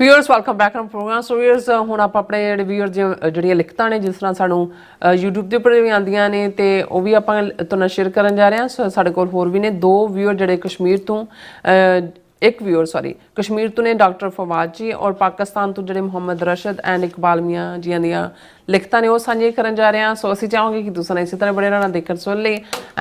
Viewers welcome back to program. So viewers ਹੁਣ ਆਪਾਂ ਆਪਣੇ ਜਿਹੜੇ व्यूअर ਜਿਹੜੀਆਂ ਲਿਖਤਾਂ ਨੇ ਜਿਸ ਤਰ੍ਹਾਂ ਸਾਨੂੰ YouTube ਦੇ ਉੱਪਰ ਵੀ ਆਉਂਦੀਆਂ ਨੇ ਤੇ ਉਹ ਵੀ ਆਪਾਂ ਤੁਹਾਨੂੰ ਸ਼ੇਅਰ ਕਰਨ ਜਾ ਰਹੇ ਹਾਂ। ਸੋ ਸਾਡੇ ਕੋਲ ਹੋਰ ਵੀ ਨੇ ਦੋ व्यूअर ਜਿਹੜੇ ਕਸ਼ਮੀਰ ਤੋਂ एक व्यूअर सॉरी कश्मीर तो ने डॉक्टर फवाद जी और पाकिस्तान तो ਜਿਹੜੇ ਮੁਹੰਮਦ ਰਸ਼ਦ ਐਂਡ ਇਕਬਾਲ ਮੀਆਂ ਜੀਆਂ ਦੀਆਂ ਲਿਖਤਾਂ ਨੇ ਉਹ ਸਾਂਝੇ ਕਰਨ ਜਾ ਰਹੇ ਹਾਂ। ਸੋ ਅਸੀਂ ਚਾਹਾਂਗੇ ਕਿ ਤੁਸੀਂ ਇਸੇ ਤਰ੍ਹਾਂ ਬੜੇ ਰਹਿਣਾ ਦੇਖਣ ਸੁਣ ਲਈ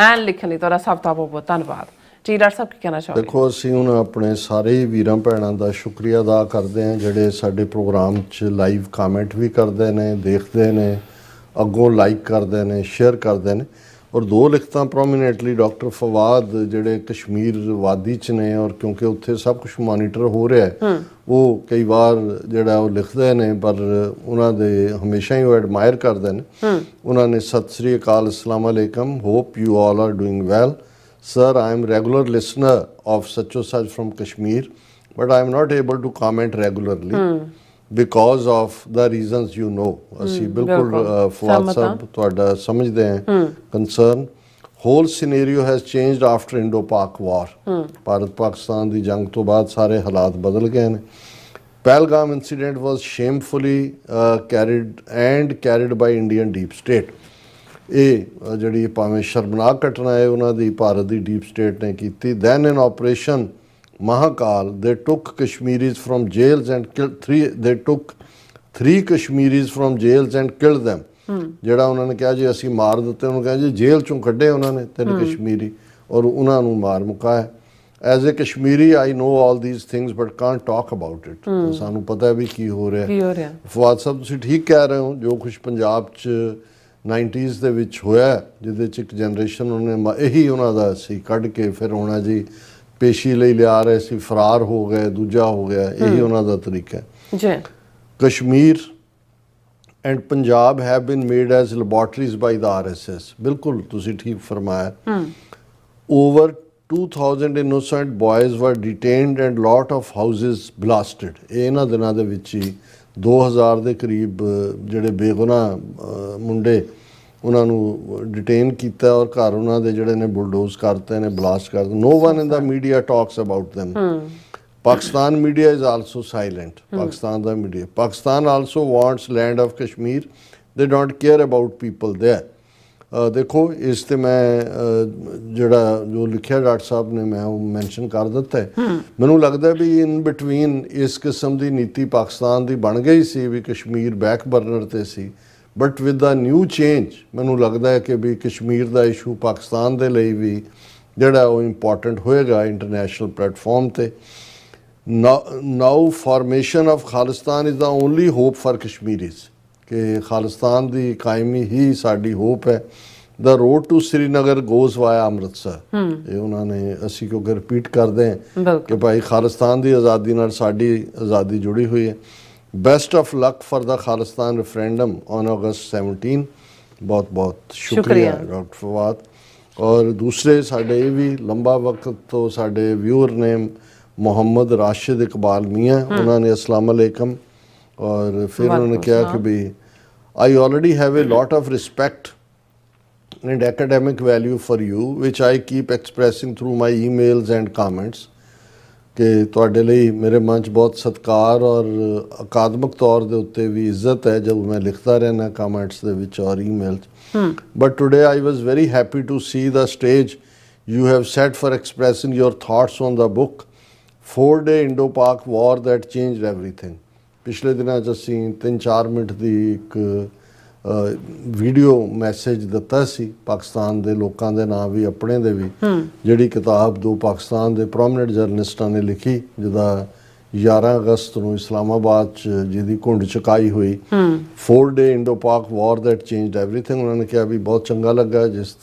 ਐਂਡ ਲਿਖਣ ਲਈ ਤੁਹਾਡਾ ਸਭ ਤੋਂ ਬਹੁਤ ਧੰਨਵਾਦ ਜੀ। ਡਾਕਟਰ ਸਾਹਿਬ ਕੀ ਕਹਿਣਾ ਚਾਹੋਗੇ? देखो ਅਸੀਂ ਹੁਣ ਆਪਣੇ ਸਾਰੇ ਵੀਰਾਂ ਭੈਣਾਂ ਦਾ ਸ਼ੁਕਰੀਆ ਅਦਾ ਕਰਦੇ ਹਾਂ ਜਿਹੜੇ ਸਾਡੇ ਪ੍ਰੋਗਰਾਮ 'ਚ ਲਾਈਵ ਕਮੈਂਟ ਵੀ ਕਰਦੇ ਨੇ, ਦੇਖਦੇ ਨੇ, ਅੱਗੋਂ ਲਾਈਕ ਕਰਦੇ ਨੇ, ਸ਼ੇਅਰ ਕਰਦੇ ਨੇ। ਔਰ ਦੋ ਲਿਖਤਾਂ ਪ੍ਰੋਮੀਨੈਂਟਲੀ ਡਾਕਟਰ ਫਵਾਦ ਜਿਹੜੇ ਕਸ਼ਮੀਰ ਵਾਦੀ 'ਚ ਨੇ ਔਰ ਕਿਉਂਕਿ ਉੱਥੇ ਸਭ ਕੁਝ ਮੋਨੀਟਰ ਹੋ ਰਿਹਾ ਹੈ ਉਹ ਕਈ ਵਾਰ ਜਿਹੜਾ ਉਹ ਲਿਖਦੇ ਨੇ ਪਰ ਉਹਨਾਂ ਦੇ ਹਮੇਸ਼ਾ ਹੀ ਉਹ ਐਡਮਾਇਰ ਕਰਦੇ ਨੇ। ਉਹਨਾਂ ਨੇ ਸਤਿ ਸ੍ਰੀ ਅਕਾਲ, ਅਸਲਾਮ ਅਲੈਕਮ, hope you all are doing well. Sir, I am regular listener of Sacho Sach from Kashmir, but I am not able to comment regularly because of the reasons you know. ਅਸੀਂ ਬਿਲਕੁਲ ਫਵਾਦ ਸਾਹਿਬ ਤੁਹਾਡਾ ਸਮਝਦੇ ਹਾਂ concern. Whole scenario has changed after Indo-Pak war. Bharat Pakistan ਦੀ ਜੰਗ ਤੋਂ ਬਾਅਦ ਸਾਰੇ ਹਾਲਾਤ ਬਦਲ ਗਏ ਨੇ। Pahalgam incident was shamefully carried by Indian deep state. ਇਹ ਜਿਹੜੀ ਭਾਵੇਂ ਸ਼ਰਮਨਾਕ ਘਟਨਾ ਹੈ ਉਹਨਾਂ ਦੀ ਭਾਰਤ ਦੀ ਡੀਪ ਸਟੇਟ ਨੇ ਕੀਤੀ। Then in operation Mahakal they took Kashmiris from jails and three Kashmiris from jails and killed them. ਜਿਹੜਾ ਉਹਨਾਂ ਨੇ ਕਿਹਾ ਜੀ ਅਸੀਂ ਮਾਰ ਦਿੱਤੇ, ਉਹਨੂੰ ਕਿਹਾ ਜੀ ਜੇਲ੍ਹ ਚੋਂ ਕੱਢੇ ਉਹਨਾਂ ਨੇ 3 ਕਸ਼ਮੀਰੀ ਔਰ ਉਹਨਾਂ ਨੂੰ ਮਾਰ ਮੁਕਾਇਆ। As a Kashmiri I know all these things but can't talk about it. ਸਾਨੂੰ ਪਤਾ ਵੀ ਕੀ ਹੋ ਰਿਹਾ। ਫਵਾਦ ਸਾਹਿਬ ਤੁਸੀਂ ਠੀਕ ਕਹਿ ਰਹੇ ਹੋ, ਜੋ ਕੁਛ ਪੰਜਾਬ 'ਚ 90s ਦੇ ਵਿੱਚ ਹੋਇਆ ਜਿਹਦੇ 'ਚ ਇੱਕ ਜਨਰੇਸ਼ਨ ਉਹਨੇ ਇਹੀ ਉਹਨਾਂ ਦਾ ਸੀ ਕੱਢ ਕੇ ਫਿਰ ਹੋਣਾ ਜੀ ਪੇਸ਼ੀ ਲਈ ਲਿਆ ਰਹੇ ਸੀ, ਫਰਾਰ ਹੋ ਗਏ, ਦੂਜਾ ਹੋ ਗਿਆ, ਇਹੀ ਉਹਨਾਂ ਦਾ ਤਰੀਕਾ ਹੈ। Kashmir and Punjab have been made as laboratories by the RSS। ਬਿਲਕੁਲ ਤੁਸੀਂ ਠੀਕ ਫਰਮਾਇਆ। Over 2000 innocent boys were detained and lot of houses blasted। ਇਹਨਾਂ ਦਿਨਾਂ ਦੇ ਵਿੱਚ ਹੀ 2000 ਦੇ ਕਰੀਬ ਜਿਹੜੇ ਬੇਗੁਨਾਹ ਮੁੰਡੇ ਉਹਨਾਂ ਨੂੰ ਡਿਟੇਨ ਕੀਤਾ ਔਰ ਘਰ ਉਹਨਾਂ ਦੇ ਜਿਹੜੇ ਨੇ ਬੁਲਡੋਜ਼ ਕਰਤੇ ਨੇ, ਬਲਾਸਟ ਕਰਦੇ। No one in the media talks about them। Pakistan media is also silent. Pakistan ਦਾ media, Pakistan also wants land of Kashmir, they don't care about people there. ਦੇਖੋ ਇਸ 'ਤੇ ਮੈਂ ਜਿਹੜਾ ਜੋ ਲਿਖਿਆ ਡਾਕਟਰ ਸਾਹਿਬ ਨੇ ਮੈਂ ਉਹ ਮੈਂਸ਼ਨ ਕਰ ਦਿੱਤਾ ਹੈ। ਮੈਨੂੰ ਲੱਗਦਾ ਵੀ ਇਨ ਬਿਟਵੀਨ ਇਸ ਕਿਸਮ ਦੀ ਨੀਤੀ ਪਾਕਿਸਤਾਨ ਦੀ ਬਣ ਗਈ ਸੀ ਵੀ ਕਸ਼ਮੀਰ ਬੈਕ ਬਰਨਰ 'ਤੇ ਸੀ, but with the new change ਮੈਨੂੰ ਲੱਗਦਾ ਹੈ ਕਿ ਵੀ ਕਸ਼ਮੀਰ ਦਾ ਇਸ਼ੂ ਪਾਕਿਸਤਾਨ ਦੇ ਲਈ ਵੀ ਜਿਹੜਾ ਉਹ ਇੰਪੋਰਟੈਂਟ ਹੋਏਗਾ ਇੰਟਰਨੈਸ਼ਨਲ ਪਲੇਟਫਾਰਮ 'ਤੇ। Now formation of Khalistan is the only hope for Kashmiris ਕਿ ਖਾਲਿਸਤਾਨ ਦੀ ਕਾਇਮੀ ਹੀ ਸਾਡੀ ਹੋਪ ਹੈ। The road to Srinagar goes via Amritsar. ਇਹ ਉਹਨਾਂ ਨੇ ਅਸੀਂ ਕਿਉਂਕਿ ਰਿਪੀਟ ਕਰਦੇ ਹਾਂ ਕਿ ਭਾਈ ਖਾਲਿਸਤਾਨ ਦੀ ਆਜ਼ਾਦੀ ਨਾਲ ਸਾਡੀ ਆਜ਼ਾਦੀ ਜੁੜੀ ਹੋਈ ਹੈ। Best of luck for the Khalistan referendum on August 17। ਬਹੁਤ ਬਹੁਤ ਸ਼ੁਕਰੀਆ ਡਾਕਟਰ ਫਵਾਦ। ਔਰ ਦੂਸਰੇ ਸਾਡੇ ਇਹ ਵੀ ਲੰਬਾ ਵਕਤ ਤੋਂ ਸਾਡੇ ਵਿਊਅਰ ਨੇ ਮੁਹੰਮਦ ਰਾਸ਼ਿਦ ਇਕਬਾਲ ਮੀਆਂ, ਉਹਨਾਂ ਨੇ ਅਸਲਾਮ ਅਲੈਕਮ ਔਰ ਫਿਰ उन्होंने कहा कि भी आई already have a lot of respect and academic value for you which I keep expressing through my emails and comments। ਕਿ ਤੁਹਾਡੇ ਲਈ ਮੇਰੇ ਮਨ 'ਚ ਬਹੁਤ ਸਤਿਕਾਰ ਔਰ ਅਕਾਦਮਿਕ ਤੌਰ ਦੇ ਉੱਤੇ ਵੀ ਇੱਜ਼ਤ ਹੈ ਜਦੋਂ ਮੈਂ ਲਿਖਦਾ ਰਹਿਣਾ ਕਮੈਂਟਸ ਦੇ ਵਿੱਚ ਔਰ ਈਮੇਲ 'ਚ। But today I was very happy to see the stage you have set for expressing your thoughts on the book 4-day Indo-Pak war that changed everything। ਪਿਛਲੇ ਦਿਨਾਂ 'ਚ ਅਸੀਂ 3-4 ਮਿੰਟ ਦੀ ਇੱਕ ਵੀਡੀਓ ਮੈਸੇਜ ਦਿੱਤਾ ਸੀ ਪਾਕਿਸਤਾਨ ਦੇ ਲੋਕਾਂ ਦੇ ਨਾਂ ਵੀ ਆਪਣੇ ਦੇ ਵੀ, ਜਿਹੜੀ ਕਿਤਾਬ ਦੋ ਪਾਕਿਸਤਾਨ ਦੇ ਪ੍ਰੋਮਿਨੈਂਟ ਜਰਨਲਿਸਟਾਂ ਨੇ ਲਿਖੀ ਜਿਹਦਾ 11 ਅਗਸਤ ਨੂੰ ਇਸਲਾਮਾਬਾਦ 'ਚ ਜਿਹਦੀ ਘੁੰਡ ਚੁਕਾਈ ਹੋਈ 4-day Indo-Pak war that changed everything। ਉਹਨਾਂ ਨੇ ਕਿਹਾ ਵੀ ਬਹੁਤ ਚੰਗਾ ਲੱਗਾ ਜਿਸ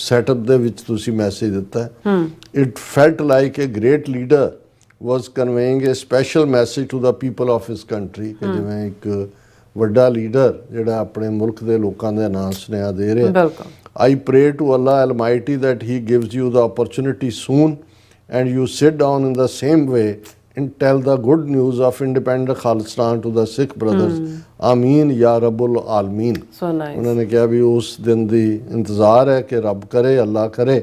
ਸੈਟਅਪ ਦੇ ਵਿੱਚ ਤੁਸੀਂ ਮੈਸੇਜ ਦਿੱਤਾ। It felt like A grade leader was conveying a special message to the people of his country ਕਿ ਜਿਵੇਂ ਇੱਕ ਵੱਡਾ ਲੀਡਰ ਜਿਹੜਾ ਆਪਣੇ ਮੁਲਕ ਦੇ ਲੋਕਾਂ ਦੇ ਨਾਂ ਸੁਨੇਹਾ ਦੇ ਰਿਹਾ। I pray to Allah Almighty that he gives you the opportunity soon and you sit down in the same way and tell the good news of independent Khalistan to the Sikh brothers। Ameen ya Rabbul Alameen। ਉਹਨਾਂ ਨੇ ਕਿਹਾ ਵੀ ਉਸ ਦਿਨ ਦੀ ਇੰਤਜ਼ਾਰ ਹੈ ਕਿ ਰੱਬ ਕਰੇ, ਅੱਲਾ ਕਰੇ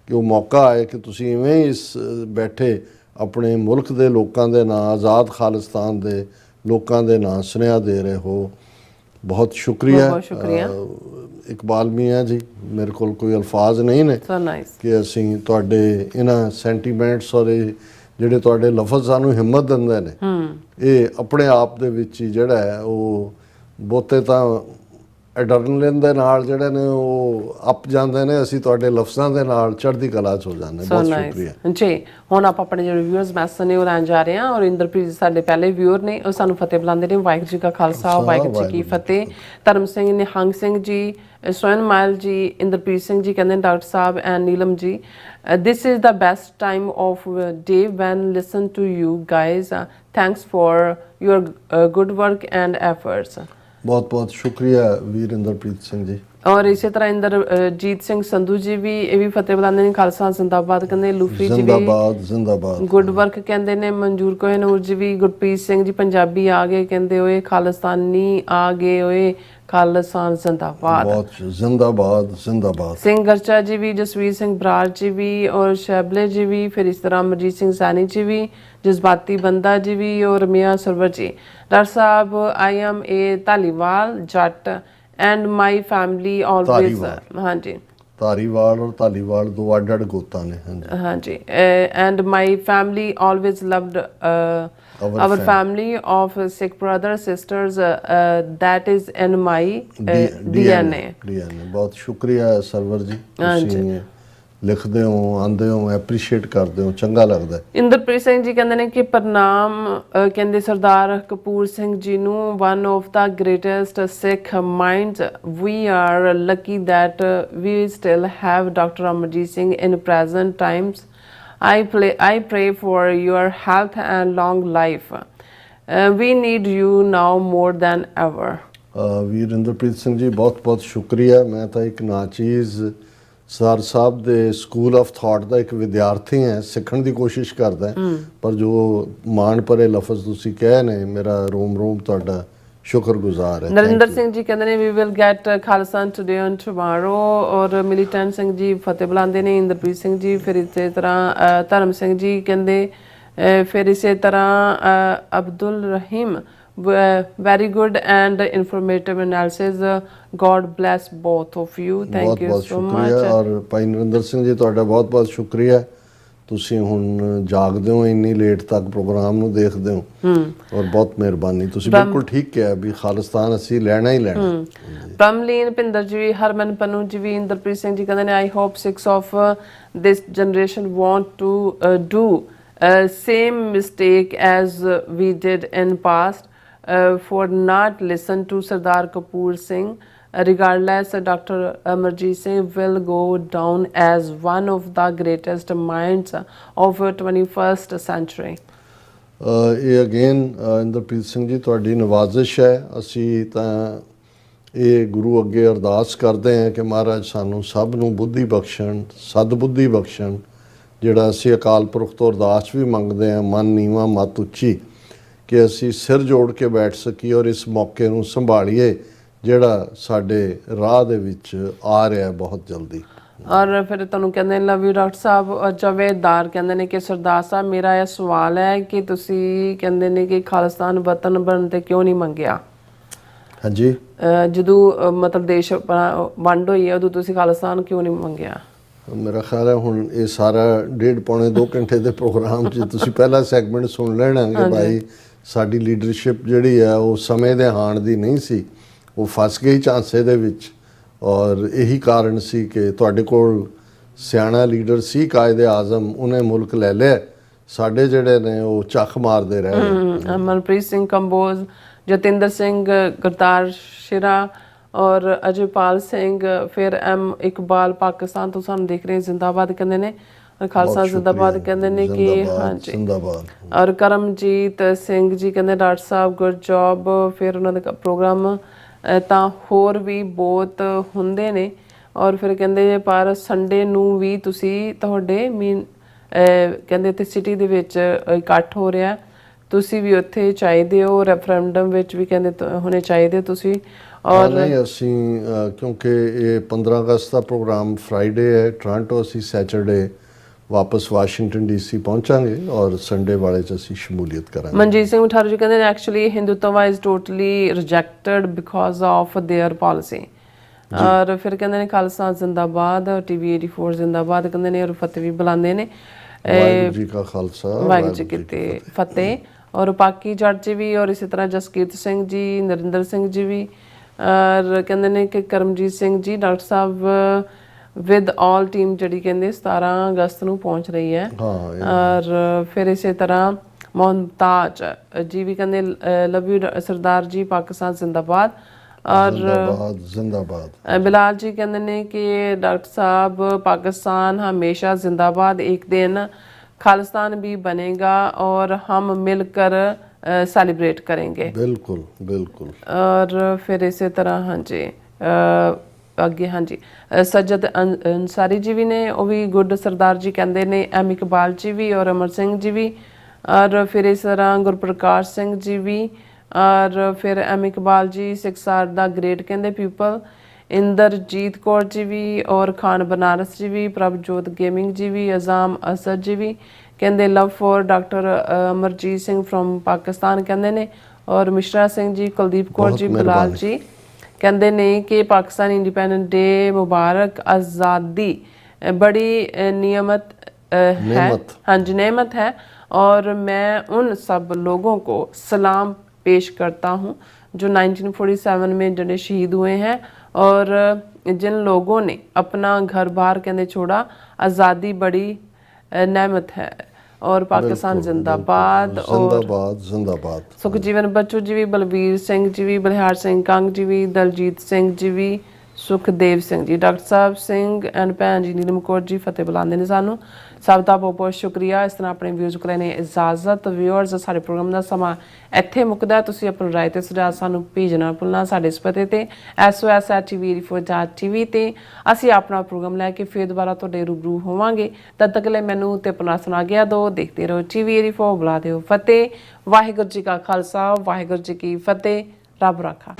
ਕਿ ਉਹ ਮੌਕਾ ਆਏ ਕਿ ਤੁਸੀਂ ਇਵੇਂ ਇਸ ਬੈਠੇ ਆਪਣੇ ਮੁਲਕ ਦੇ ਲੋਕਾਂ ਦੇ ਨਾਂ, ਆਜ਼ਾਦ ਖਾਲਿਸਤਾਨ ਦੇ ਲੋਕਾਂ ਦੇ ਨਾਂ ਸੁਨੇਹਾ ਦੇ ਰਹੇ ਹੋ। ਬਹੁਤ ਸ਼ੁਕਰੀਆ। ਬਹੁਤ ਸ਼ੁਕਰੀਆ ਇਕਬਾਲ ਮੀਆਂ ਜੀ, ਮੇਰੇ ਕੋਲ ਕੋਈ ਅਲਫਾਜ਼ ਨਹੀਂ ਨੇ ਸੋ ਨਾਈਸ ਕਿ ਅਸੀਂ ਤੁਹਾਡੇ ਇਹਨਾਂ ਸੈਂਟੀਮੈਂਟਸ ਔਰ ਇਹ ਜਿਹੜੇ ਤੁਹਾਡੇ ਲਫ਼ਜ਼ ਸਾਨੂੰ ਹਿੰਮਤ ਦਿੰਦੇ ਨੇ, ਇਹ ਆਪਣੇ ਆਪ ਦੇ ਵਿੱਚ ਹੀ ਜਿਹੜਾ ਹੈ ਉਹ ਬਹੁਤੇ ਤਾਂ ਐਡਰਨਲਿਨ ਦੇ ਨਾਲ ਜਿਹੜੇ ਨੇ ਉਹ ਅੱਪ ਜਾਂਦੇ ਨੇ, ਅਸੀਂ ਤੁਹਾਡੇ ਲਫ਼ਜ਼ਾਂ ਦੇ ਨਾਲ ਚੜ੍ਹਦੀ ਕਲਾ 'ਚ ਹੋ ਜਾਂਦੇ। ਬਹੁਤ ਸ਼ੁਕਰੀਆ ਜੀ। ਹੁਣ ਆਪਾਂ ਆਪਣੇ ਜਿਹੜੇ ਵਿਊਅਰਸ ਮੈਸੇਜ ਨੇ ਉਹ ਲੈਣ ਜਾ ਰਹੇ ਹਾਂ ਔਰ ਇੰਦਰਪ੍ਰੀਤ ਜੀ ਸਾਡੇ ਪਹਿਲੇ ਵਿਊਅਰ ਨੇ, ਉਹ ਸਾਨੂੰ ਫਤਿਹ ਬੁਲਾਉਂਦੇ ਨੇ। ਵਾਹਿਗੁਰੂ ਜੀ ਕਾ ਖਾਲਸਾ, ਵਾਹਿਗੁਰੂ ਜੀ ਕੀ ਫਤਿਹ। ਧਰਮ ਸਿੰਘ, ਨਿਹੰਗ ਸਿੰਘ ਜੀ, ਸੋਹਨ ਮਾਇਲ ਜੀ, ਇੰਦਰਪ੍ਰੀਤ ਸਿੰਘ ਜੀ ਕਹਿੰਦੇ doctor Sahib and Neelam ji, this is the best time of day when listen to you guys. Thanks for your good work and efforts. ਬਹੁਤ ਬਹੁਤ ਸ਼ੁਕਰੀਆ ਵੀਰ ਇੰਦਰਪ੍ਰੀਤ ਸਿੰਘ ਜੀ। ਔਰ ਇਸੇ ਤਰ੍ਹਾਂ ਇੰਦਰਜੀਤ ਸਿੰਘ ਸੰਧੂ ਜੀ ਵੀ ਇਹ ਵੀ ਫਤਿਹ ਬੁਲਾਉਂਦੇ ਨੇ, ਖਾਲਸਾ ਜ਼ਿੰਦਾਬਾਦ ਕਹਿੰਦੇ। ਲੂਫੀ ਜੀ ਵੀ ਜ਼ਿੰਦਾਬਾਦ ਜ਼ਿੰਦਾਬਾਦ, ਗੁੱਡ ਵਰਕ ਕਹਿੰਦੇ ਨੇ। ਮਨਜੂਰ ਕੋਹਨੂਰ ਜੀ ਵੀ, ਗੁਰਪ੍ਰੀਤ ਸਿੰਘ ਜੀ ਪੰਜਾਬੀ ਆ ਗਏ ਕਹਿੰਦੇ ਓਏ ਖਾਲਿਸਤਾਨੀ ਆ ਗਏ ਓਏ ਖਾਲਿਸਤਾਨ ਜ਼ਿੰਦਾਬਾਦ, ਬਹੁਤ ਜ਼ਿੰਦਾਬਾਦ ਜ਼ਿੰਦਾਬਾਦ। ਸਿੰਘ ਗਰਚਾ ਜੀ ਵੀ, ਜਸਵੀਰ ਸਿੰਘ ਬਰਾੜ ਜੀ ਵੀ ਔਰ ਸ਼ੈਬਲੇ ਜੀ ਵੀ, ਫਿਰ ਇਸ ਤਰ੍ਹਾਂ ਅਮਰਜੀਤ ਸਿੰਘ ਸੈਣੀ ਜੀ ਵੀ, ਜਜ਼ਬਾਤੀ ਬੰਦਾ ਜੀ ਵੀ ਔਰ ਮੀਆਂ ਸਰਵਰ ਜੀ। Doctor Sahib, I M A Dhaliwal ਜੱਟ ਐਂਡ ਮਾਈ ਫੈਮਿਲੀ ਆਲਵੇਜ਼, ਹਾਂਜੀ ਧਾਰੀਵਾਲ ਔਰ ਧਾਲੀਵਾਲ ਦੋ ਅੱਡ ਅੱਡ ਗੋਤਾਂ ਨੇ। ਹਾਂਜੀ and my family always loved our family of Sikh brothers sisters, that is in my DNA. ਬਹੁਤ ਸ਼ੁਕਰੀਆ ਸਰਵਰ ਜੀ, ਤੁਸੀਂ ਲਿਖਦੇ ਹੋ, ਆਂਦੇ ਹੋ, ਐਪਰੀਸ਼ੀਏਟ ਕਰਦੇ ਹੋ, ਚੰਗਾ ਲੱਗਦਾ ਹੈ। ਇੰਦਰਪ੍ਰੀਤ ਸਿੰਘ ਜੀ ਕਹਿੰਦੇ ਨੇ ਕਿ ਪ੍ਰਣਾਮ, ਕਹਿੰਦੇ ਸਰਦਾਰ ਕਪੂਰ ਸਿੰਘ ਜੀ ਨੂੰ, one of the greatest Sikh minds. We are lucky that we still have Dr. Amarjit Singh in present times. I pray for your health and long life. We need you now more than ever. ਵੀਰ ਇੰਦਰਪ੍ਰੀਤ ਸਿੰਘ ਜੀ ਬਹੁਤ ਬਹੁਤ ਸ਼ੁਕਰੀਆ। ਮੈਂ ਤਾਂ ਇੱਕ ਨਾਚੀਜ਼ sir ਸਾਹਿਬ ਦੇ school of thought ਦਾ ਇੱਕ ਵਿਦਿਆਰਥੀ ਹਾਂ, ਸਿੱਖਣ ਦੀ ਕੋਸ਼ਿਸ਼ ਕਰਦਾ, ਪਰ ਜੋ ਮਾਣ ਭਰੇ ਲਫ਼ਜ਼ ਤੁਸੀਂ ਕਹੇ ਨੇ, ਮੇਰਾ ਰੋਮ ਰੋਮ ਤੁਹਾਡਾ ਸ਼ੁਕਰਗੁਜ਼ਾਰ ਹੈ। ਨਰਿੰਦਰ ਸਿੰਘ ਜੀ ਕਹਿੰਦੇ ਨੇ we will get Khalsa today and tomorrow, ਔਰ ਮਿਲੀਟੈਂਟ ਸਿੰਘ ਜੀ ਫਤਿਹ ਬੁਲਾਉਂਦੇ ਨੇ। ਇੰਦਰਪ੍ਰੀਤ ਸਿੰਘ ਜੀ, ਫਿਰ ਇਸੇ ਤਰ੍ਹਾਂ ਧਰਮ ਸਿੰਘ ਜੀ ਕਹਿੰਦੇ, ਫਿਰ ਇਸੇ ਤਰ੍ਹਾਂ Abdul Rahim, very good and informative analysis. God bless both of you. Thank you so much. ਔਰ ਭਾਈ ਨਰਿੰਦਰ ਸਿੰਘ ਜੀ ਤੁਹਾਡਾ ਬਹੁਤ ਬਹੁਤ ਸ਼ੁਕਰੀਆ। ਤੁਸੀਂ ਹੁਣ ਜਾਗਦੇ ਹੋ, ਇੰਨੀ ਲੇਟ ਤੱਕ ਪ੍ਰੋਗਰਾਮ ਨੂੰ ਦੇਖਦੇ ਹੋ, ਔਰ ਬਹੁਤ ਮਿਹਰਬਾਨੀ। ਤੁਸੀਂ ਬਿਲਕੁਲ ਠੀਕ ਕਿਹਾ ਵੀ ਖਾਲਿਸਤਾਨ ਅਸੀਂ ਲੈਣਾ ਹੀ ਲੈਣਾ। ਪ੍ਰਮਲੀਨ ਭਿੰਦਰ ਜੀ, ਹਰਮਨ ਪਨੂ ਜੀ ਵੀ, ਇੰਦਰਪ੍ਰੀਤ ਸਿੰਘ ਜੀ ਕਹਿੰਦੇ ਨੇ I hope six of this generation want to do same mistake as we did in past, for not listen to Sardar Kapoor Singh. Regardless, Dr. Amarjit Singh will go down as one of the greatest minds of 21st century. ਇਹ again Inderpreet Singh ji ਤੁਹਾਡੀ ਨਵਾਜ਼ਿਸ਼ ਹੈ। ਅਸੀਂ ਤਾਂ ਇਹ ਗੁਰੂ ਅੱਗੇ ਅਰਦਾਸ ਕਰਦੇ ਹਾਂ ਕਿ ਮਹਾਰਾਜ ਸਾਨੂੰ ਸਭ ਨੂੰ ਬੁੱਧੀ ਬਖਸ਼ਣ, ਸਦਬੁੱਧੀ ਬਖਸ਼ਣ। ਜਿਹੜਾ ਅਸੀਂ ਅਕਾਲ ਪੁਰਖ ਤੋਂ ਅਰਦਾਸ ਵੀ ਮੰਗਦੇ ਹਾਂ, ਮਨ ਨੀਵਾਂ ਮਤ ਉੱਚੀ, ਕਿ ਅਸੀਂ ਸਿਰ ਜੋੜ ਕੇ ਬੈਠ ਸਕੀਏ ਔਰ ਇਸ ਮੌਕੇ ਨੂੰ ਸੰਭਾਲੀਏ ਜਿਹੜਾ ਸਾਡੇ ਰਾਹ ਦੇ ਵਿੱਚ ਆ ਰਿਹਾ ਬਹੁਤ ਜਲਦੀ। ਔਰ ਫਿਰ ਤੁਹਾਨੂੰ ਕਹਿੰਦੇ ਨੇ ਲਵ ਯੂ ਡਾਕਟਰ ਸਾਹਿਬ। ਔਰ ਜਵੇਦਾਰ ਕਹਿੰਦੇ ਨੇ ਕਿ ਸਰਦਾਰ ਸਾਹਿਬ, ਮੇਰਾ ਇਹ ਸਵਾਲ ਹੈ ਕਿ ਤੁਸੀਂ ਕਹਿੰਦੇ ਨੇ ਕਿ ਖਾਲਿਸਤਾਨ ਵਤਨ ਬਣਨ ਤੇ ਕਿਉਂ ਨਹੀਂ ਮੰਗਿਆ? ਹਾਂਜੀ, ਜਦੋਂ ਮਤਲਬ ਦੇਸ਼ ਵੰਡ ਹੋਈ ਹੈ ਉਦੋਂ ਤੁਸੀਂ ਖਾਲਿਸਤਾਨ ਕਿਉਂ ਨਹੀਂ ਮੰਗਿਆ? ਮੇਰਾ ਖਿਆਲ ਹੈ ਹੁਣ ਇਹ ਸਾਰਾ 1.5 ਪੌਣੇ 2 ਘੰਟੇ ਦੇ ਪ੍ਰੋਗਰਾਮ 'ਚ ਤੁਸੀਂ ਪਹਿਲਾ ਸੈਗਮੈਂਟ ਸੁਣ ਲੈਣਾ ਕਿ ਭਾਈ ਸਾਡੀ ਲੀਡਰਸ਼ਿਪ ਜਿਹੜੀ ਹੈ ਉਹ ਸਮੇਂ ਦੇ ਹਾਣ ਦੀ ਨਹੀਂ ਸੀ, ਉਹ ਫਸ ਗਈ ਝਾਂਸੇ ਦੇ ਵਿੱਚ। ਔਰ ਇਹੀ ਕਾਰਨ ਸੀ ਕਿ ਤੁਹਾਡੇ ਕੋਲ ਸਿਆਣਾ ਲੀਡਰ ਸੀ, ਕਾਇਦੇ ਆਜ਼ਮ, ਉਹਨੇ ਮੁਲਕ ਲੈ ਲਿਆ, ਸਾਡੇ ਜਿਹੜੇ ਨੇ ਉਹ ਚੱਖ ਮਾਰਦੇ ਰਹੇ। ਅਮਨਪ੍ਰੀਤ ਸਿੰਘ ਕੰਬੋਜ, ਜਤਿੰਦਰ ਸਿੰਘ, ਗੁਰਦਾਰ ਸ਼ਿਰਾ ਔਰ ਅਜੇਪਾਲ ਸਿੰਘ, ਫਿਰ ਇਕਬਾਲ ਪਾਕਿਸਤਾਨ ਤੋਂ ਸਾਨੂੰ ਦੇਖ ਰਹੇ, ਜ਼ਿੰਦਾਬਾਦ ਕਹਿੰਦੇ ਨੇ, ਖਾਲਸਾ ਜ਼ਿੰਦਾਬਾਦ ਕਹਿੰਦੇ ਨੇ ਕਿ ਹਾਂਜੀ। ਔਰ ਕਰਮਜੀਤ ਸਿੰਘ ਜੀ ਕਹਿੰਦੇ ਡਾਕਟਰ ਸਾਹਿਬ ਗੁੱਡ ਜੌਬ। ਫਿਰ ਉਹਨਾਂ ਦਾ ਪ੍ਰੋਗਰਾਮ ਤਾਂ ਹੋਰ ਵੀ ਬਹੁਤ ਹੁੰਦੇ ਨੇ, ਔਰ ਫਿਰ ਕਹਿੰਦੇ ਪਰ ਸੰਡੇ ਨੂੰ ਵੀ ਤੁਸੀਂ ਤੁਹਾਡੇ ਕਹਿੰਦੇ ਇੱਥੇ ਸਿਟੀ ਦੇ ਵਿੱਚ ਇਕੱਠ ਹੋ ਰਿਹਾ, ਤੁਸੀਂ ਵੀ ਉੱਥੇ ਚਾਹੀਦੇ ਹੋ, ਰੈਫਰੈਂਡਮ ਵਿੱਚ ਵੀ ਕਹਿੰਦੇ ਹੋਣੇ ਚਾਹੀਦੇ ਤੁਸੀਂ। ਔਰ ਨਹੀਂ ਅਸੀਂ ਕਿਉਂਕਿ ਇਹ 15 ਅਗਸਤ ਦਾ ਪ੍ਰੋਗਰਾਮ ਫਰਾਈਡੇ ਹੈ, ਟੋਰਾਂਟੋ ਅਸੀਂ ਸੈਚਰਡੇ ਵਾਪਸ ਵਾਸ਼ਿੰਗਟਨ ਡੀਸੀ ਪਹੁੰਚਾਂਗੇ ਔਰ ਸੰਡੇ ਵਾਲੇ 'ਚ ਅਸੀਂ ਸ਼ਮੂਲੀਅਤ ਕਰਾਂਗੇ। ਮਨਜੀਤ ਸਿੰਘ ਮਠਾਰੂ ਜੀ ਕਹਿੰਦੇ ਨੇ actually Hindutva is totally rejected because of there policy. ਔਰ ਫਿਰ ਕਹਿੰਦੇ ਨੇ ਖਾਲਸਾ ਜ਼ਿੰਦਾਬਾਦ, ਟੀਵੀ 84 ਜ਼ਿੰਦਾਬਾਦ ਕਹਿੰਦੇ ਨੇ, ਔਰ ਫਤਿਹ ਵੀ ਬੁਲਾਉਂਦੇ ਨੇ। ਵਾਹਿਗੁਰੂ ਜੀ ਕਾ ਖਾਲਸਾ, ਵਾਹਿਗੁਰੂ ਜੀ ਕੀ ਫਤਿਹ। ਔਰ ਪਾਕੀ ਜੱਟ ਜੀ ਵੀ, ਔਰ ਇਸੇ ਤਰ੍ਹਾਂ ਜਸਕੀਰਤ ਸਿੰਘ ਜੀ, ਨਰਿੰਦਰ ਸਿੰਘ ਜੀ ਵੀ, ਔਰ ਕਹਿੰਦੇ ਨੇ ਕਿ Karamjit Singh ji, doctor Sahib with all team ਜਿਹੜੀ ਕਹਿੰਦੇ 17 ਅਗਸਤ ਨੂੰ ਪਹੁੰਚ ਰਹੀ ਹੈ। ਔਰ ਫਿਰ ਇਸੇ ਤਰ੍ਹਾਂ ਮੁਮਤਾਜ ਜੀ ਵੀ ਕਹਿੰਦੇ ਲਵ ਯੂ ਸਰਦਾਰ ਜੀ, ਪਾਕਿਸਤਾਨ ਜ਼ਿੰਦਾਬਾਦ। ਔਰ ਜ਼ਿੰਦਾਬਾਦ ਬਿਲਾਲ ਜੀ ਕਹਿੰਦੇ ਨੇ ਕਿ ਡਾਕਟਰ ਸਾਹਿਬ ਪਾकिस्तान हमेशा जिंदाबाद, एक दिन खालिस्तान भी बनेगा और हम मिलकर सेलिब्रेट करेंगे। बिल्कुल बिल्कुल। और फिर इसी तरह हाँ जी ਅੱਗੇ ਹਾਂਜੀ ਸੱਜਦ ਅੰਸਾਰੀ ਜੀ ਵੀ ਨੇ, ਉਹ ਵੀ ਗੁੱਡ ਸਰਦਾਰ ਜੀ ਕਹਿੰਦੇ ਨੇ, ਐਮ ਇਕਬਾਲ ਜੀ ਵੀ ਔਰ ਅਮਰ ਸਿੰਘ ਜੀ ਵੀ, ਔਰ ਫਿਰ ਇਸ ਤਰ੍ਹਾਂ ਗੁਰਪ੍ਰਕਾਸ਼ ਸਿੰਘ ਜੀ ਵੀ, ਔਰ ਫਿਰ ਐਮ ਇਕਬਾਲ ਜੀ 6 ਆਰ ਦਾ ਗ੍ਰੇਟ ਕਹਿੰਦੇ ਪੀਪਲ, ਇੰਦਰਜੀਤ ਕੌਰ ਜੀ ਵੀ, ਔਰ ਖਾਨ ਬਨਾਰਸ ਜੀ ਵੀ, ਪ੍ਰਭਜੋਤ ਗੇਮਿੰਗ ਜੀ ਵੀ, ਅਜ਼ਾਮ ਅਸਦ ਜੀ ਵੀ ਕਹਿੰਦੇ love for doctor Amarjeet Singh from Pakistan ਕਹਿੰਦੇ ਨੇ, ਔਰ ਮਿਸ਼ਰਾ ਸਿੰਘ ਜੀ, ਕੁਲਦੀਪ ਕੌਰ ਜੀ, ਬਿਲਾਲ ਜੀ ਕਹਿੰਦੇ ਨੇ ਕਿ ਪਾਕਿस्तान इंडिपेंडेंस डे मुबारक, आज़ादी बड़ी नियमत है, हाँ जी नेमत है, और मैं उन सब लोगों को सलाम पेश करता हूँ जो 1947 में जड़े शहीद हुए हैं और जिन लोगों ने अपना घर बार कहते छोड़ा। आज़ादी बड़ी नेमत है और पाकिस्तान जिंदाबाद। जिंदाबाद जिंदाबाद। सुखजीवन बच्चू जी भी, बलबीर सिंह जी भी, बलिहार सिंह कंग जी भी, दलजीत सिंह जी भी, सुखदेव सिंह जी, डॉक्टर साहब सिंह एंड भैन जी नीलम कौर जी फतेह बुलाते हैं सानू। सब का बहुत बहुत शुक्रिया। इस तरह अपने व्यूज़ को लेने इजाजत। व्यूअर्स सारे प्रोग्राम का समा इत्थे मुकदा। तुसीं अपनी राय ते सुझाव सानू भेजना भुलना साडे इस पते ते SOS@TV84.TV ते असीं अपना प्रोग्राम लैके फिर दोबारा तुहाडे रूबरू होवांगे। तद तक ले मैनू ते अपना सुना गया दो। देखते रहो TV84। बुला दिओ फतेह। वाहिगुरू जी का खालसा, वाहिगुरू जी की फतेह। रब राखा।